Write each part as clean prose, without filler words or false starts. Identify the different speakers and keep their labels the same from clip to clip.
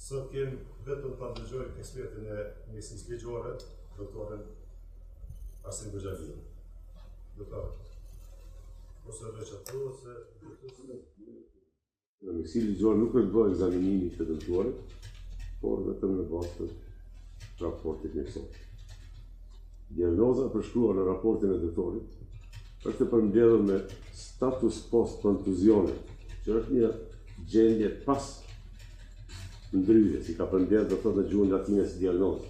Speaker 1: Sot kemë vetëm të ndërgjoj ekspertin e mjekësisë ligjore, doktorin Arsim Gojaliu. Doktor, ose veç ato, se...
Speaker 2: Në mjekësi ligjore nuk është bërë ekzaminimi të dëmtuarit, por vetëm në bazë të raportit mjekësor. Diagnoza përshkruar në raportin e doktorit është e përmbledhur me status post kontuzione, që është një gjendje pas ndryrje, si ka përmbledhur do thotë në gjuhën latine si diagnozë.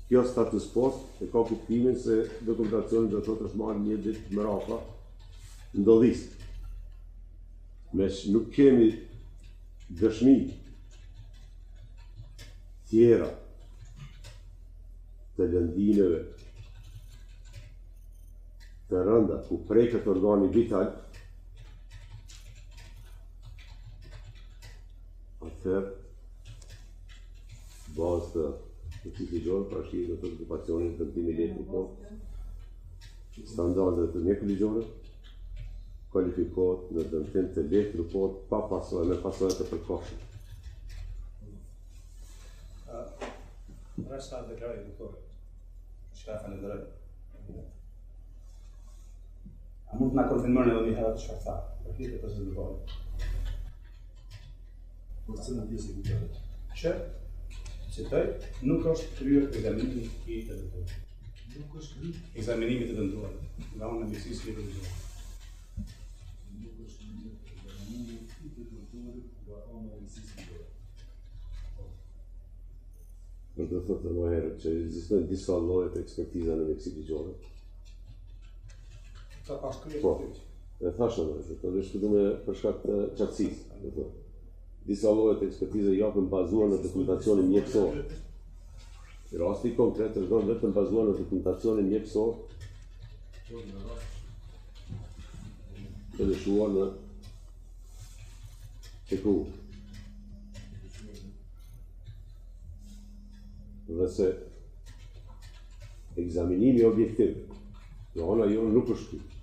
Speaker 2: Kjo status post e ka kuptimin se dokumentacioni do thotë është marrë një ditë mbrapa ndodhisë. Nuk kemi dëshmi tjera të lëndinëve të rënda ku preket organi vital, atëherë bazë të mjekësisë ligjore parashikohet do të okupacionin të dëmtimi letër post, standardet të mjekut ligjore kvalifikohet në dëmtim të letër post pa pasojë me pasojë të përkohshme.
Speaker 3: Resta deklaroj doktor. Çka falenderoj. A mund të na konfirmoni edhe një herë atë çfarë tha? Për këtë të zgjidhur.
Speaker 1: Në cilën pjesë e kuptohet?
Speaker 3: Që citoj, nuk është kryer ekzaminimi i të dëmtuarit.
Speaker 1: Nuk është kryer
Speaker 3: Ekzaminimi të dëmtuarit nga ana e mjekësisë ligjore.
Speaker 1: Nuk është kryer ekzaminimi i të dëmtuarit nga ana e mjekësisë ligjore.
Speaker 2: Për të thotë më herët që ekzistojnë disa lloje të ekspertiza në mjekësi ligjore.
Speaker 3: Ka pas kryer.
Speaker 2: Po, e thash edhe se të diskutoj për shkak të qartësisë. Disa lloje të ekspertize japen bazuar në dokumentacionin mjekësor. Rasti konkret është vetëm bazuar në dokumentacionin mjekësor. Të lëshuar në TKU. Dhe se ekzaminimi objektiv, në ana jonë nuk është ky.